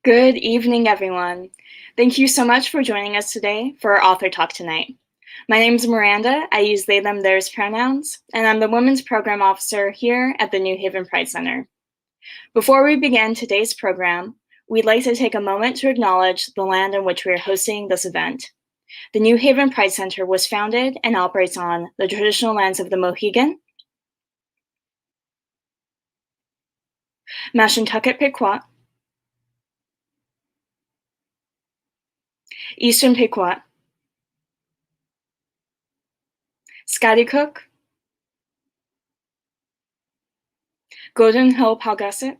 Good evening, everyone. Thank you so much for joining us today for our author talk tonight. My name is Miranda. I use they, them, theirs pronouns, and I'm the Women's Program Officer here at the New Haven Pride Center. Before we begin today's program, we'd like to take a moment to acknowledge the land on which we are hosting this event. The New Haven Pride Center was founded and operates on the traditional lands of the Mohegan, Mashantucket Pequot, Eastern Pequot, Scottycook, Golden Hill Palgasset,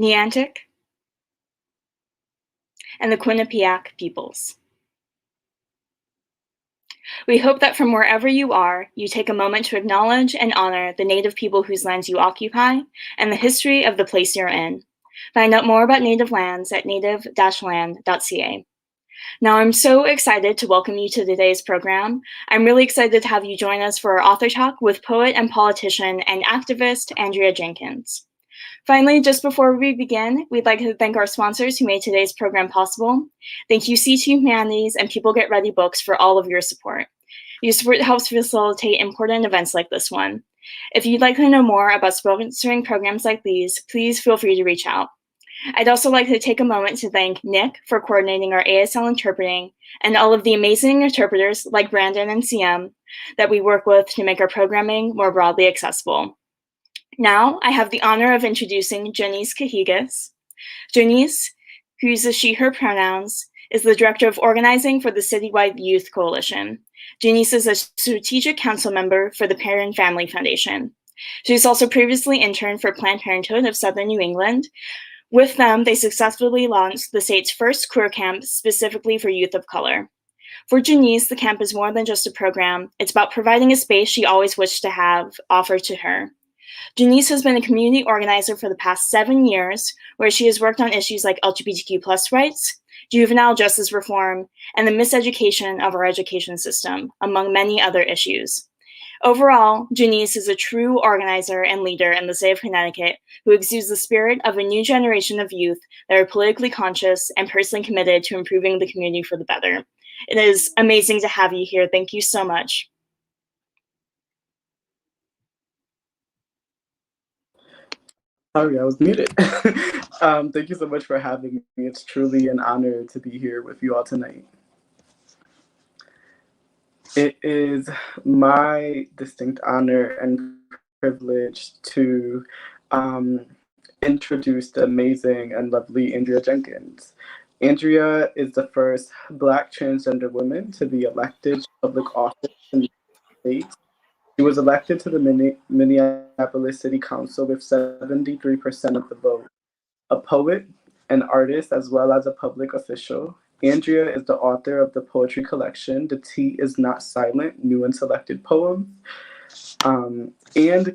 Neantic, and the Quinnipiac peoples. We hope that from wherever you are, you take a moment to acknowledge and honor the Native people whose lands you occupy and the history of the place you're in. Find out more about Native lands at native-land.ca. Now, I'm so excited to welcome you to today's program. I'm really excited to have you join us for our author talk with poet and politician and activist Andrea Jenkins. Finally, just before we begin, we'd like to thank our sponsors who made today's program possible. Thank you, C2 Humanities and People Get Ready Books, for all of your support. Your support helps facilitate important events like this one. If you'd like to know more about sponsoring programs like these, please feel free to reach out. I'd also like to take a moment to thank Nick for coordinating our ASL interpreting and all of the amazing interpreters like Brandon and CM that we work with to make our programming more broadly accessible. Now, I have the honor of introducing Jahnice Cajigas. Jahnice, who uses she, her pronouns, is the Director of Organizing for the Citywide Youth Coalition. Jahnice is a Strategic Council member for the Parent Family Foundation. She's also previously interned for Planned Parenthood of Southern New England. With them, they successfully launched the state's first queer camp specifically for youth of color. For Jahnice, the camp is more than just a program. It's about providing a space she always wished to have offered to her. Jahnice has been a community organizer for the past 7 years, where she has worked on issues like LGBTQ+ rights, juvenile justice reform, and the miseducation of our education system, among many other issues. Overall, Jahnice is a true organizer and leader in the state of Connecticut who exudes the spirit of a new generation of youth that are politically conscious and personally committed to improving the community for the better. It is amazing to have you here. Thank you so much. Sorry, I was muted. Thank you so much for having me. It's truly an honor to be here with you all tonight. It is my distinct honor and privilege to introduce the amazing and lovely Andrea Jenkins. Andrea is the first Black transgender woman to be elected to public office in the States. She was elected to the Minneapolis City Council with 73% of the vote. A poet, an artist, as well as a public official, Andrea is the author of the poetry collection, The Tea Is Not Silent, New and Selected Poems, and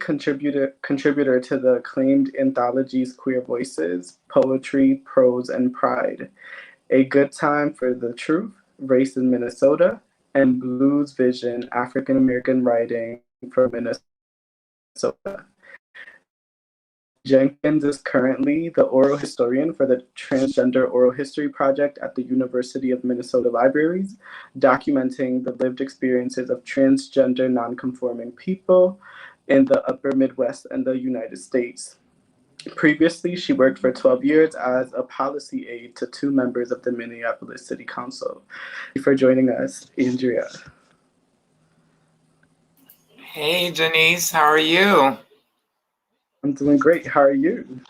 contributor to the acclaimed anthologies Queer Voices, Poetry, Prose, and Pride, A Good Time for the Truth, Race in Minnesota, and Blues Vision, African American Writing from Minnesota. Jenkins is currently the oral historian for the Transgender Oral History Project at the University of Minnesota Libraries, documenting the lived experiences of transgender nonconforming people in the upper Midwest and the United States. Previously, she worked for 12 years as a policy aide to 2 members of the Minneapolis City Council. Thank you for joining us, Andrea. Hey, Jahnice, how are you? I'm doing great. How are you?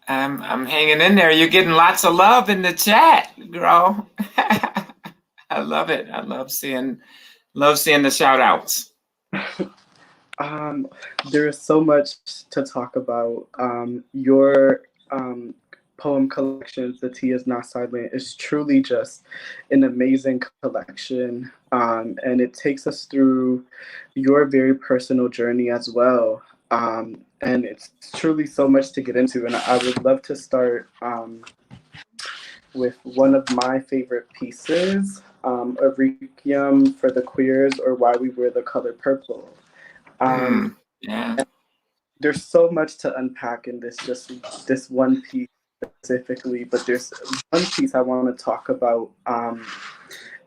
I'm hanging in there. You're getting lots of love in the chat, girl. I love it. I love seeing the shout outs. There is so much to talk about. Your poem collections, The Tea Is Not Silent, is truly just an amazing collection. And it takes us through your very personal journey as well. And it's truly so much to get into. And I would love to start with one of my favorite pieces, A Requiem for the Queers, or Why We Wear the Color Purple. Yeah. there's so much to unpack in this one piece specifically, but there's one piece I want to talk about,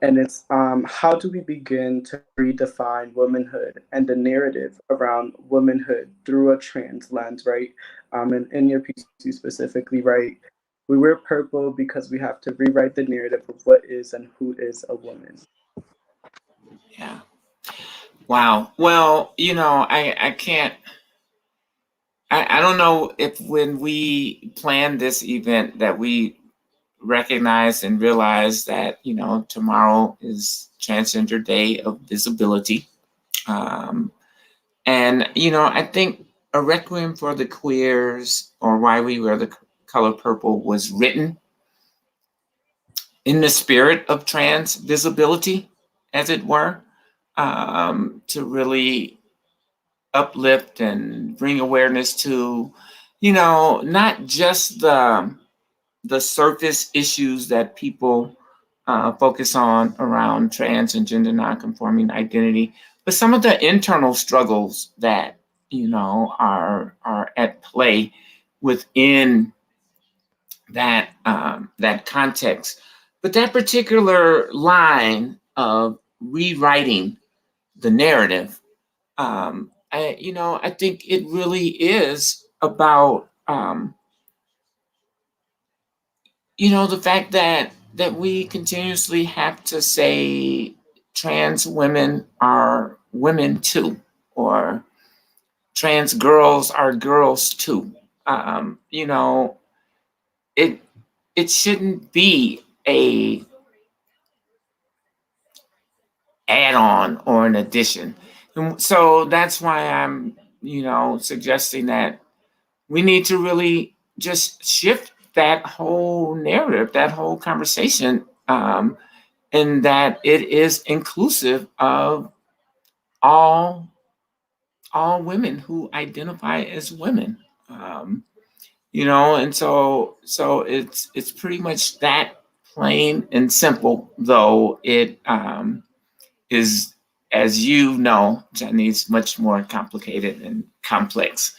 and it's how do we begin to redefine womanhood and the narrative around womanhood through a trans lens, right? And in your piece, you specifically write, we wear purple because we have to rewrite the narrative of what is and who is a woman. Yeah. Wow. Well, you know, I can't, I don't know if when we planned this event that we recognized and realized that, you know, tomorrow is Transgender Day of Visibility. And, you know, I think A Requiem for the Queers, or Why We Wear the Color Purple, was written in the spirit of trans visibility, as it were, to really uplift and bring awareness to, you know, not just the surface issues that people focus on around trans and gender nonconforming identity, but some of the internal struggles that, you know, are at play within that that context. But that particular line of rewriting the narrative, you know, I think it really is about, you know, the fact that we continuously have to say trans women are women too, or trans girls are girls too. You know, it shouldn't be a add-on or an addition. And so that's why I'm, you know, suggesting that we need to really just shift that whole narrative, that whole conversation, and that it is inclusive of all women who identify as women. You know, and so it's pretty much that plain and simple, though it is, as you know, Jahnice, much more complicated and complex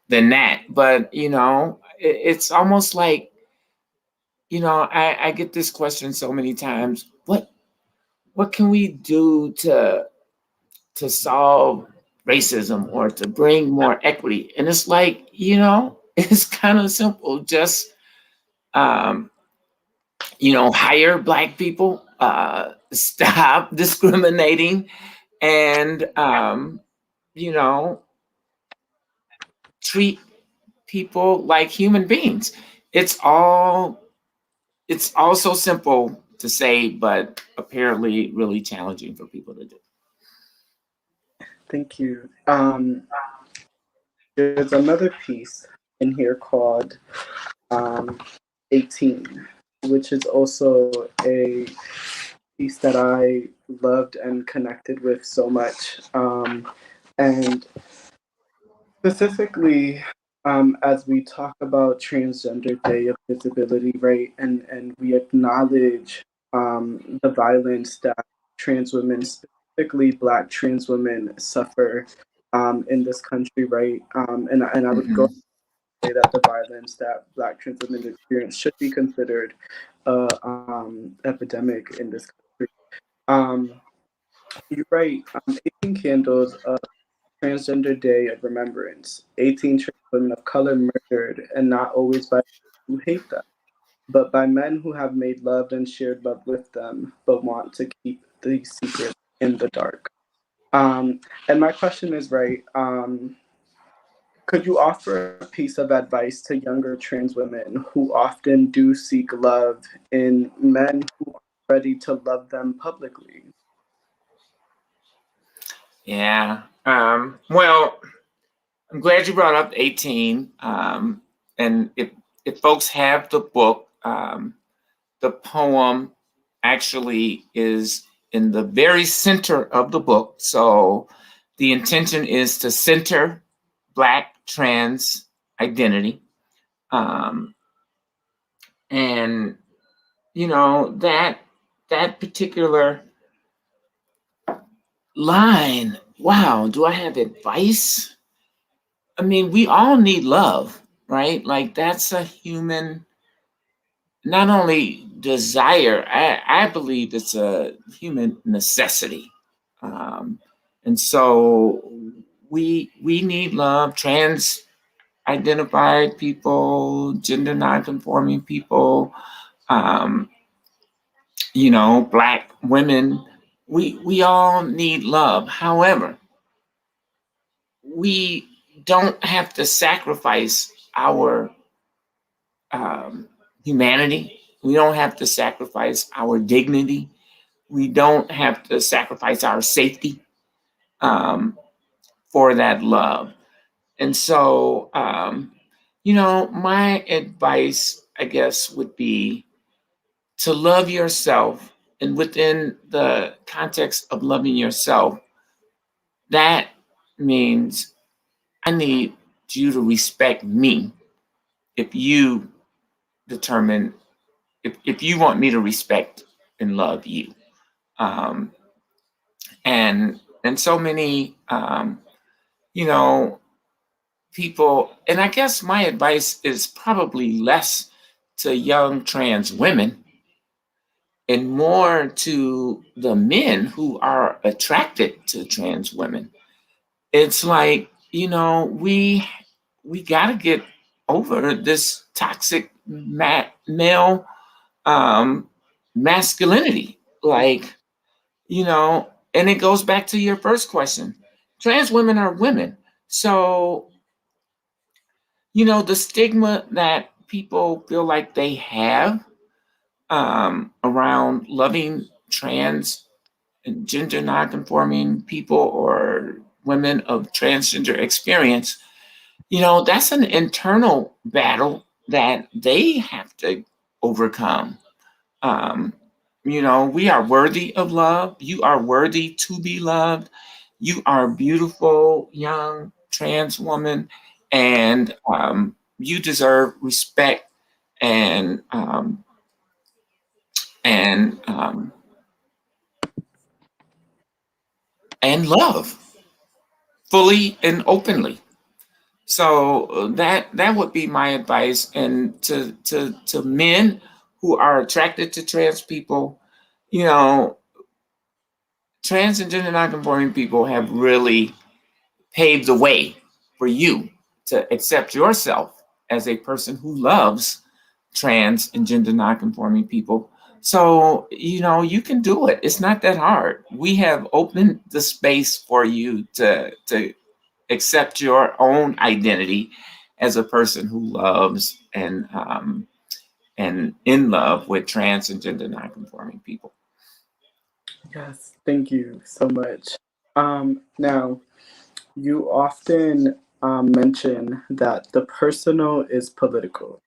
than that. But, you know, it's almost like, you know, I get this question so many times. What can we do to solve racism or to bring more equity? And it's like, you know, it's kind of simple. Just you know, hire Black people, stop discriminating, and you know, treat people like human beings. It's all so simple to say, but apparently really challenging for people to do. Thank you. There's another piece in here called 18, which is also a piece that I loved and connected with so much. And specifically, as we talk about Transgender Day of Visibility, right, and we acknowledge the violence that trans women, specifically Black trans women, suffer in this country, right, and I would go say that the violence that Black trans women experience should be considered epidemic in this country. You're right. 18 candles, Transgender Day of Remembrance. 18 trans women of color murdered, and not always by who hate them, but by men who have made love and shared love with them, but want to keep these secrets in the dark. And my question is, right, could you offer a piece of advice to younger trans women who often do seek love in men who are ready to love them publicly? Yeah. Well, I'm glad you brought up 18. And if folks have the book, the poem actually is in the very center of the book. So the intention is to center Black trans identity. And, you know, that particular line, wow, do I have advice? I mean, we all need love, right? Like that's a human, not only desire, I believe it's a human necessity. Um, and so we need love. Trans identified people, gender nonconforming people, um, Black women, we all need love. However, we don't have to sacrifice our um, humanity. We don't have to sacrifice our dignity. We don't have to sacrifice our safety um, for that love. And so, my advice, I guess, would be to love yourself. And within the context of loving yourself, that means I need you to respect me if you determine, if you want me to respect and love you. Um, and so many, you know, people, and I guess my advice is probably less to young trans women and more to the men who are attracted to trans women. It's like, we got to get over this toxic male um, masculinity. Like, and it goes back to your first question. Trans women are women. So, the stigma that people feel like they have around loving trans and gender nonconforming people or women of transgender experience, that's an internal battle that they have to overcome. Um, we are worthy of love. You are worthy to be loved. You are a beautiful young trans woman, and you deserve respect and and um, and love fully and openly. So that would be my advice. And to men who are attracted to trans people, you know, trans and gender nonconforming people have really paved the way for you to accept yourself as a person who loves trans and gender nonconforming people. So, you can do it. It's not that hard. We have opened the space for you to accept your own identity as a person who loves and in love with trans and gender nonconforming people. Yes, thank you so much. Now, you often mention that the personal is political.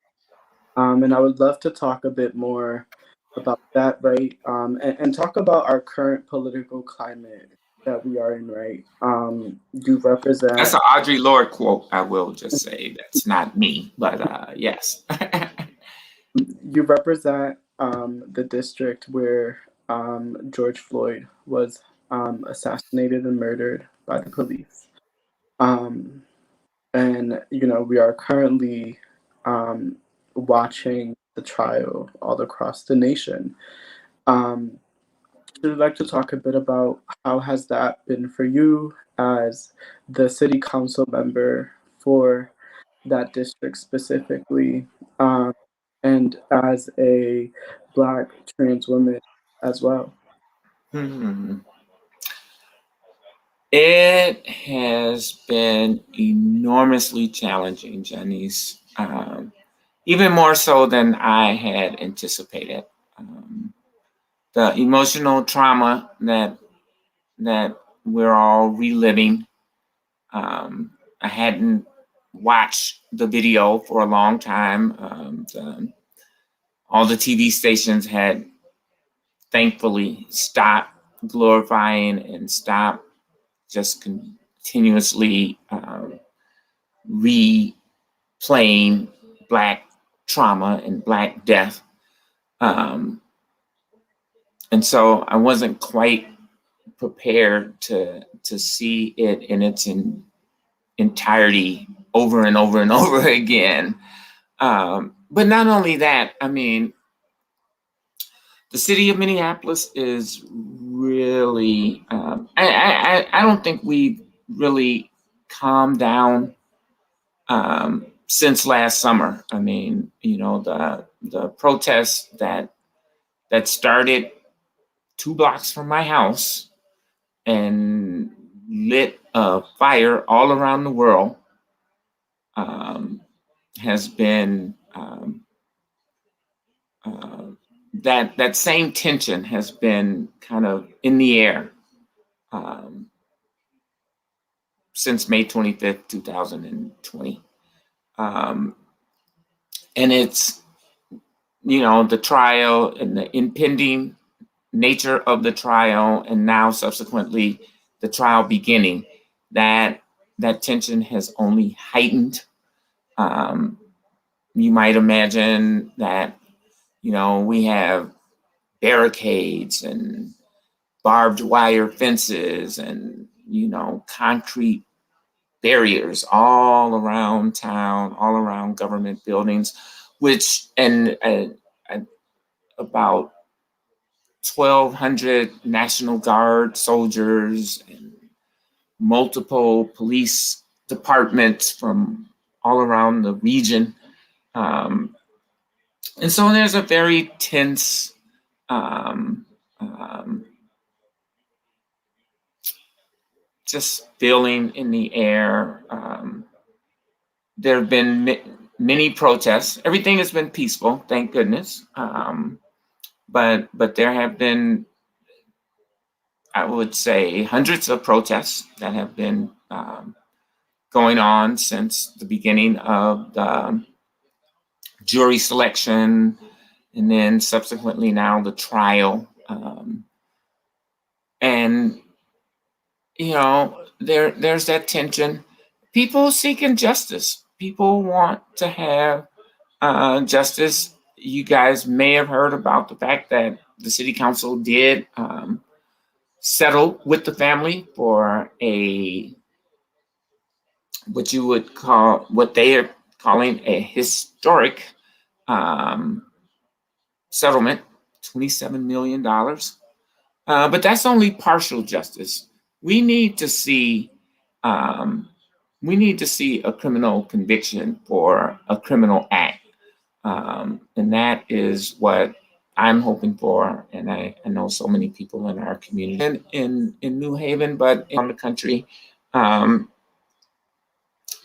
And I would love to talk a bit more about that, right? And talk about our current political climate that we are in, right? You That's represent an Audre Lorde quote. I will just say that's not me, but yes. you represent the district where George Floyd was assassinated and murdered by the police. Um, and we are currently watching the trial all across the nation. Um, I'd like to talk a bit about how has that been for you as the city council member for that district specifically, um, and as a Black trans woman as well. Hmm. It has been enormously challenging, Jahnice. Even more so than I had anticipated. The emotional trauma that we're all reliving. I hadn't watched the video for a long time. All the TV stations had thankfully stopped glorifying and stopped just continuously replaying Black trauma and Black death. And so I wasn't quite prepared to see it in its entirety over and over and over again. But not only that, I mean, the city of Minneapolis is really, I don't think we really calmed down since last summer. I mean, you know, the protests that started 2 blocks from my house and lit a fire all around the world has been that same tension has been kind of in the air since May 25th, 2020. And it's, you know, the trial and the impending nature of the trial, and now subsequently the trial beginning, that tension has only heightened. You might imagine that, you know, we have barricades and barbed wire fences and, you know, concrete barriers all around town, all around government buildings, which, and about 1,200 National Guard soldiers and multiple police departments from all around the region. And so there's a very tense just feeling in the air. There have been many protests. Everything has been peaceful, thank goodness. But there have been, I would say, hundreds of protests that have been going on since the beginning of the jury selection, and then subsequently now the trial. And, you know, there's that tension. People seeking justice. People want to have justice. You guys may have heard about the fact that the city council did settle with the family for what they are calling a historic settlement, $27 million. But that's only partial justice. We need to see a criminal conviction for a criminal act. And that is what I'm hoping for. And I know so many people in our community and in New Haven, but in the country,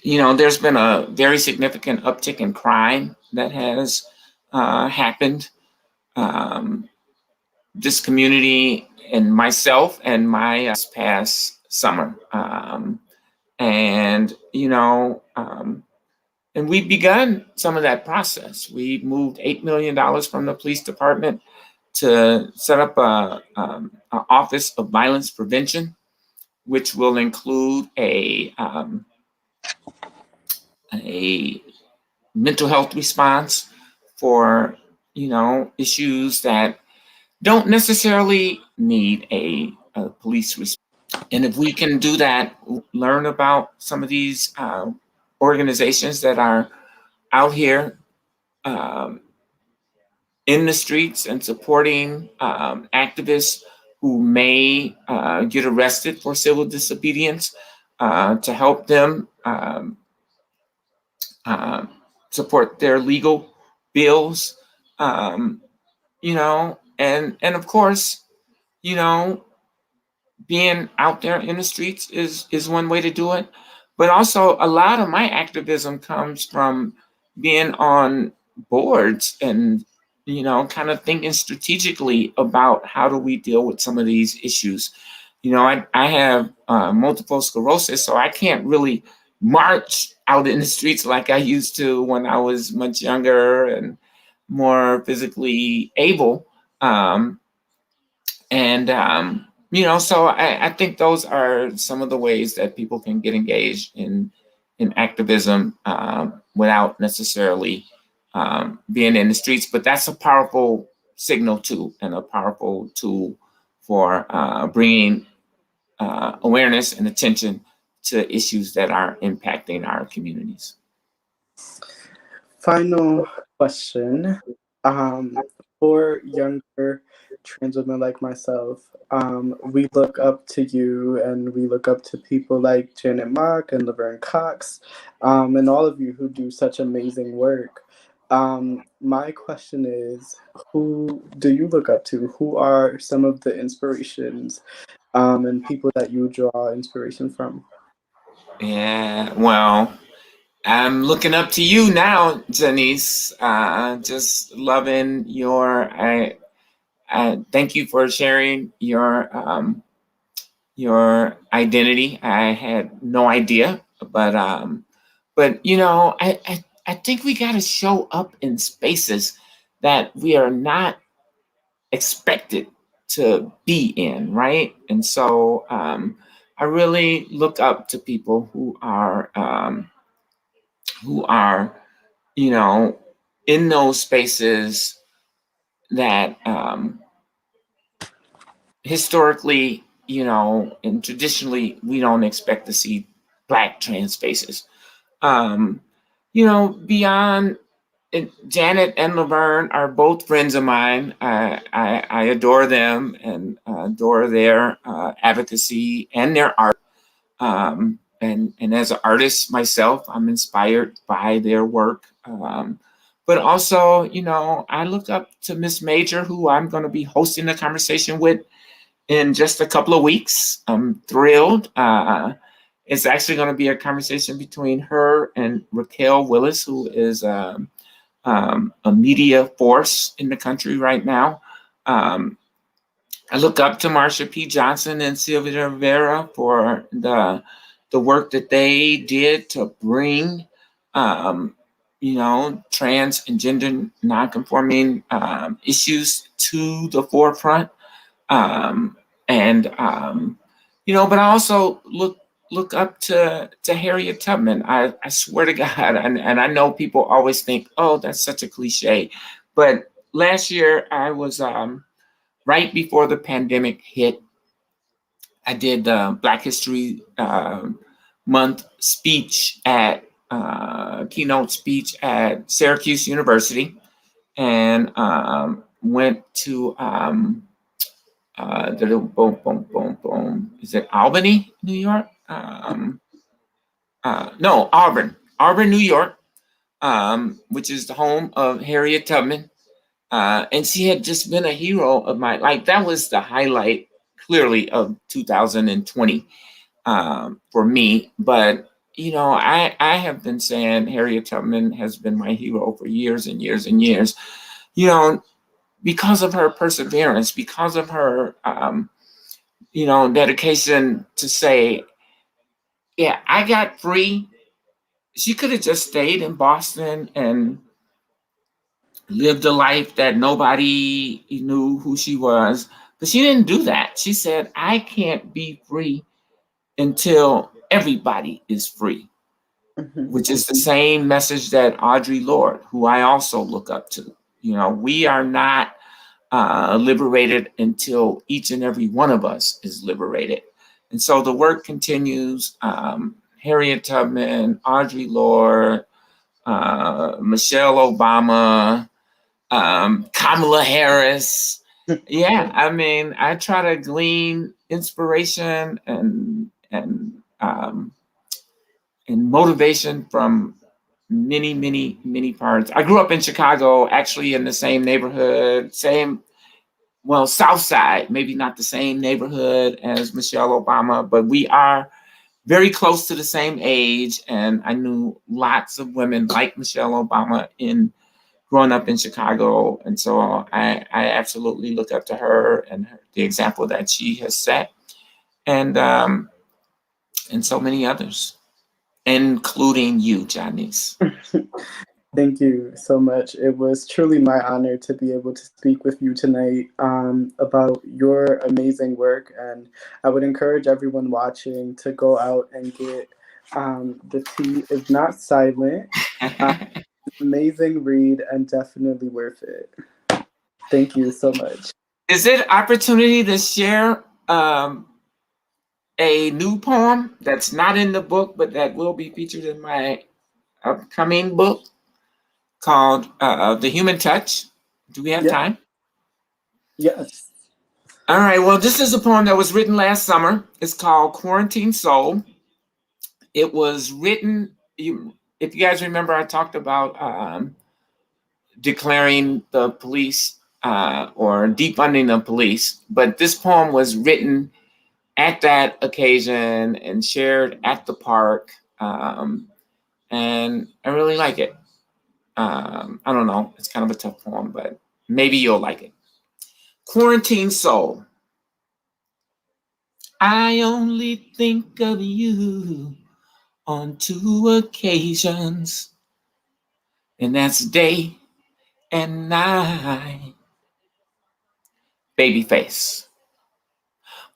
you know, there's been a very significant uptick in crime that has happened. This community and myself and my past summer. And, you know, and we've begun some of that process. We moved $8 million from the police department to set up an office of violence prevention, which will include a mental health response for, you know, issues that don't necessarily need a police response. And if we can do that, learn about some of these organizations that are out here in the streets and supporting activists who may get arrested for civil disobedience, to help them support their legal bills, you know, and of course, you know, being out there in the streets is one way to do it. But also a lot of my activism comes from being on boards and, you know, kind of thinking strategically about how do we deal with some of these issues. You know, I have multiple sclerosis, so I can't really march out in the streets like I used to when I was much younger and more physically able. You know, so I think those are some of the ways that people can get engaged in activism without necessarily being in the streets. But that's a powerful signal too, and a powerful tool for bringing awareness and attention to issues that are impacting our communities. Final question. For younger trans women like myself, we look up to you and we look up to people like Janet Mock and Laverne Cox, and all of you who do such amazing work. My question is, who do you look up to? Who are some of the inspirations and people that you draw inspiration from? Yeah, well, I'm looking up to you now, Jahnice. Just loving I thank you for sharing your identity. I had no idea, but you know, I think we got to show up in spaces that we are not expected to be in, right? And so I really look up to people who are, you know, in those spaces that historically, you know, and traditionally we don't expect to see Black trans faces. You know, beyond Janet and Laverne are both friends of mine. I adore them and adore their advocacy and their art. And as an artist myself, I'm inspired by their work. But also, you know, I look up to Miss Major, who I'm going to be hosting a conversation with in just a couple of weeks. I'm thrilled. It's actually going to be a conversation between her and Raquel Willis, who is a media force in the country right now. I look up to Marsha P. Johnson and Sylvia Rivera for the work that they did to bring, you know, trans and gender nonconforming issues to the forefront. You know, but I also look up to Harriet Tubman. I swear to God, and I know people always think, oh, that's such a cliche, but last year I was right before the pandemic hit. I did the Black History Month speech at keynote speech at Syracuse University, and went to the boom, boom, boom, boom. Is it Albany, New York? No, Auburn, New York, which is the home of Harriet Tubman. And she had just been a hero of mine. Like, that was the highlight, clearly, of 2020 for me. But, you know, I have been saying Harriet Tubman has been my hero for years and years and years, you know, because of her perseverance, because of her, you know, dedication to say, yeah, I got free. She could have just stayed in Boston and lived a life that nobody knew who she was. But she didn't do that. She said, I can't be free until everybody is free, which is the same message that Audre Lorde, who I also look up to. You know, we are not liberated until each and every one of us is liberated. And so the work continues. Harriet Tubman, Audre Lorde, Michelle Obama, Kamala Harris. Yeah, I mean, I try to glean inspiration and motivation from many parts. I grew up in Chicago, actually in the same neighborhood, South Side, maybe not the same neighborhood as Michelle Obama, but we are very close to the same age. And I knew lots of women like Michelle Obama growing up in Chicago. And so I absolutely look up to her and the example that she has set, and so many others, including you, Jahnice. Thank you so much. It was truly my honor to be able to speak with you tonight about your amazing work. And I would encourage everyone watching to go out and get The Tea is Not Silent. Amazing read and definitely worth it. Thank you so much. Is it opportunity to share a new poem that's not in the book, but that will be featured in my upcoming book called The Human Touch. Do we have Yeah. time? Yes. All right, well, this is a poem that was written last summer. It's called Quarantine Soul. It was written, if you guys remember, I talked about declaring the police or defunding the police, but this poem was written at that occasion and shared at the park. And I really like it. I don't know, it's kind of a tough poem, but maybe you'll like it. Quarantine Soul. I only think of you on 2 occasions, and that's day and night. Babyface.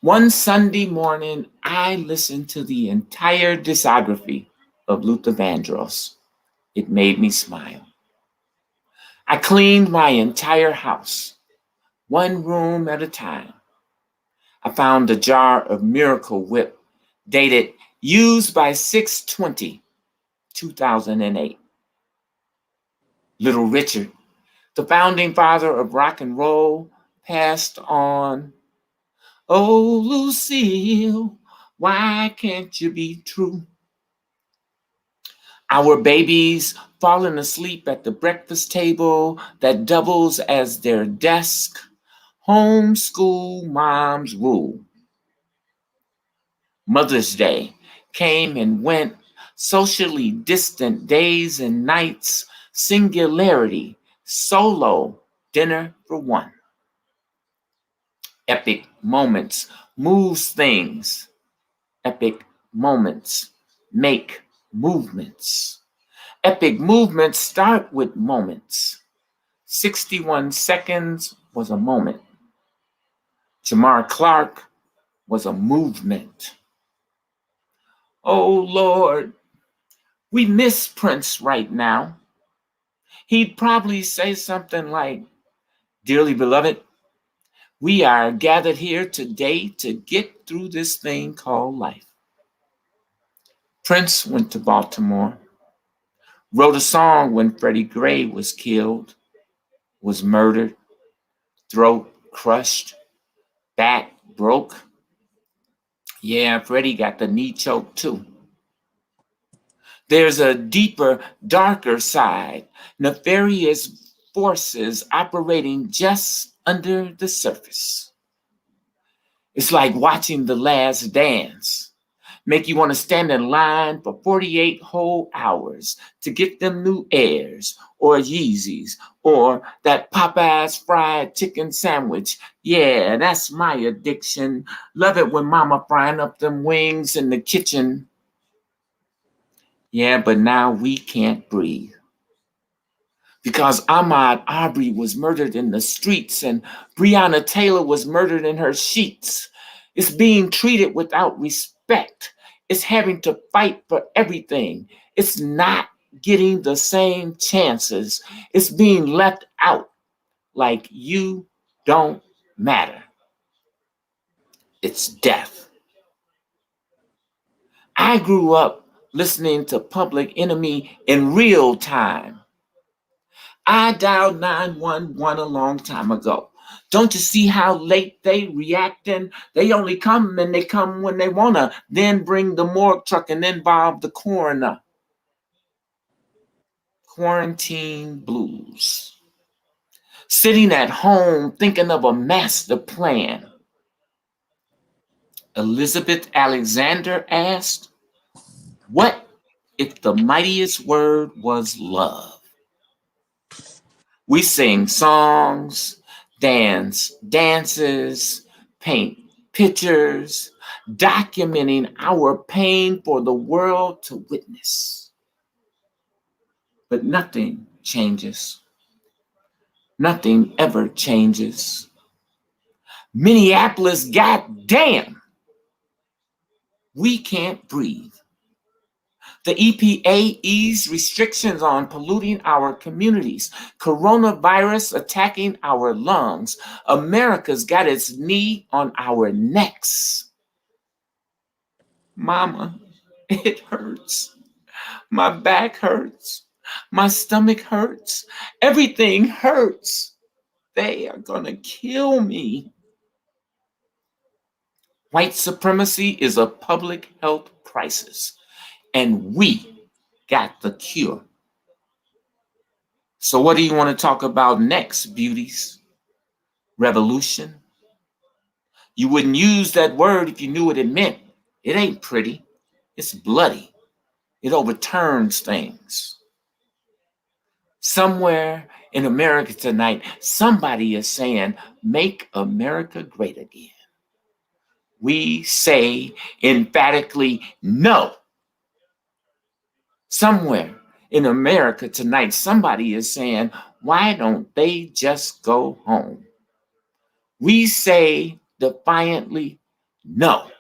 One Sunday morning, I listened to the entire discography of Luther Vandross. It made me smile. I cleaned my entire house, one room at a time. I found a jar of Miracle Whip, dated used by 6/20, 2008. Little Richard, the founding father of rock and roll, passed on. Oh, Lucille, why can't you be true? Our babies falling asleep at the breakfast table that doubles as their desk. Homeschool moms rule. Mother's Day came and went, socially distant days and nights, singularity, solo, dinner for one. Epic moments moves things. Epic moments make movements. Epic movements start with moments. 61 seconds was a moment. Jamar Clark was a movement. Oh Lord, we miss Prince right now. He'd probably say something like, "Dearly beloved, we are gathered here today to get through this thing called life." Prince went to Baltimore, wrote a song when Freddie Gray was killed, was murdered, throat crushed, back broke. Yeah, Freddie got the knee choke too. There's a deeper, darker side, nefarious forces operating just under the surface. It's like watching The Last Dance. Make you want to stand in line for 48 whole hours to get them new Airs or Yeezys or that Popeye's fried chicken sandwich. Yeah, that's my addiction. Love it when mama frying up them wings in the kitchen. Yeah, but now we can't breathe. Because Ahmaud Arbery was murdered in the streets and Breonna Taylor was murdered in her sheets. It's being treated without respect. It's having to fight for everything. It's not getting the same chances. It's being left out like you don't matter. It's death. I grew up listening to Public Enemy in real time. I dialed 911 a long time ago. Don't you see how late they reacting? They only come and they come when they wanna, then bring the morgue truck and involve the coroner. Quarantine blues. Sitting at home thinking of a master plan. Elizabeth Alexander asked, what if the mightiest word was love? We sing songs, dance dances, paint pictures, documenting our pain for the world to witness. But nothing changes. Nothing ever changes. Minneapolis, goddamn, we can't breathe. The EPA eased restrictions on polluting our communities. Coronavirus attacking our lungs. America's got its knee on our necks. Mama, it hurts. My back hurts. My stomach hurts. Everything hurts. They are gonna kill me. White supremacy is a public health crisis, and we got the cure. So what do you want to talk about next, beauties? Revolution? You wouldn't use that word if you knew what it meant. It ain't pretty. It's bloody. It overturns things. Somewhere in America tonight, somebody is saying, make America great again. We say emphatically no. Somewhere in America tonight, somebody is saying, why don't they just go home? We say defiantly no.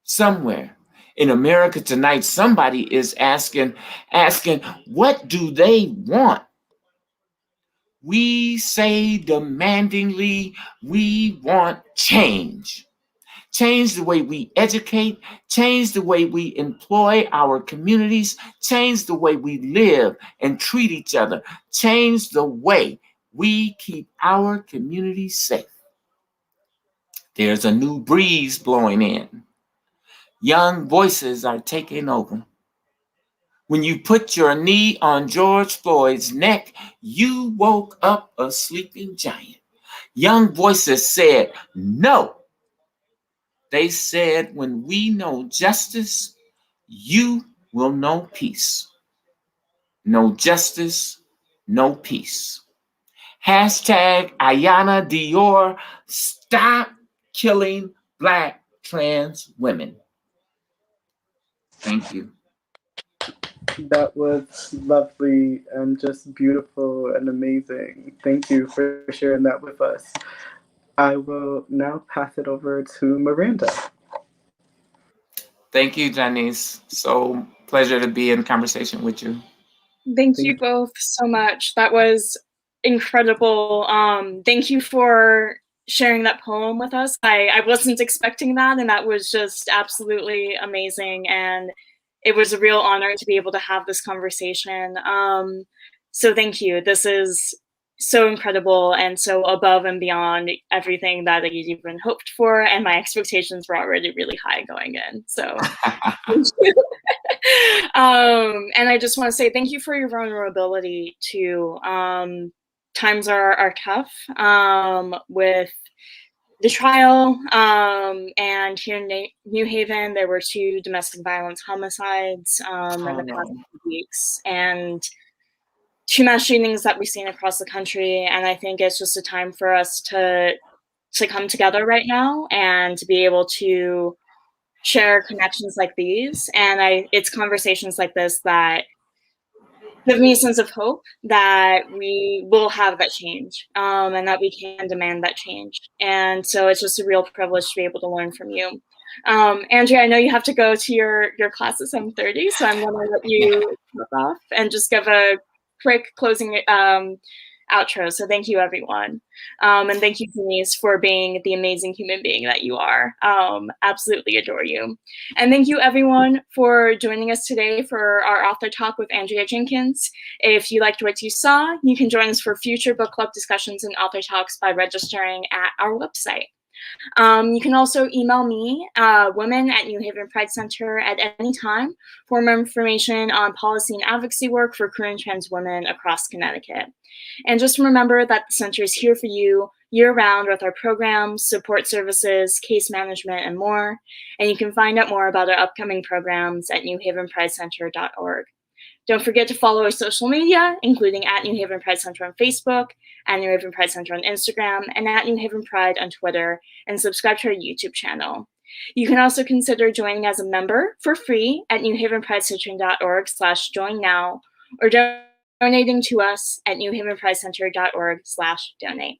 Somewhere in America tonight, somebody is asking, what do they want? We say demandingly, we want change. Change the way we educate, change the way we employ our communities, change the way we live and treat each other, change the way we keep our communities safe. There's a new breeze blowing in. Young voices are taking over. When you put your knee on George Floyd's neck, you woke up a sleeping giant. Young voices said, no. They said, when we know justice, you will know peace. No justice, no peace. Hashtag Ayana Dior, stop killing Black trans women. Thank you. That was lovely and just beautiful and amazing. Thank you for sharing that with us. I will now pass it over to Miranda. Thank you, Jahnice. So pleasure to be in conversation with you. Thank you both so much. That was incredible. Thank you for sharing that poem with us. I wasn't expecting that, and that was just absolutely amazing. And it was a real honor to be able to have this conversation. So thank you. This is so incredible and so above and beyond everything that I even hoped for, and my expectations were already really high going in. So thank you. And I just want to say thank you for your vulnerability too. Times are tough with the trial, and here in New Haven, there were 2 domestic violence homicides in the past few weeks, and 2 mass shootings that we've seen across the country. And I think it's just a time for us to come together right now and to be able to share connections like these. And it's conversations like this that give me a sense of hope that we will have that change, and that we can demand that change. And so it's just a real privilege to be able to learn from you. Andrea, I know you have to go to your class at 7:30, so I'm going to let you hop off and just give a quick closing outro. So thank you, everyone. And thank you, Jahnice, for being the amazing human being that you are. Absolutely adore you. And thank you, everyone, for joining us today for our author talk with Andrea Jenkins. If you liked what you saw, you can join us for future book club discussions and author talks by registering at our website. You can also email me, women@New Haven Pride Center, at any time for more information on policy and advocacy work for queer and trans women across Connecticut. And just remember that the center is here for you year-round with our programs, support services, case management, and more. And you can find out more about our upcoming programs at newhavenpridecenter.org. Don't forget to follow our social media, including at New Haven Pride Center on Facebook, at New Haven Pride Center on Instagram, and at New Haven Pride on Twitter, and subscribe to our YouTube channel. You can also consider joining as a member for free at newhavenpridecenter.org/join-now, or donating to us at newhavenpridecenter.org/donate.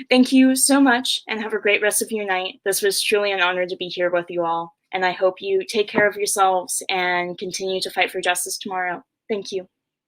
Thank you so much, and have a great rest of your night. This was truly an honor to be here with you all, and I hope you take care of yourselves and continue to fight for justice tomorrow. Thank you.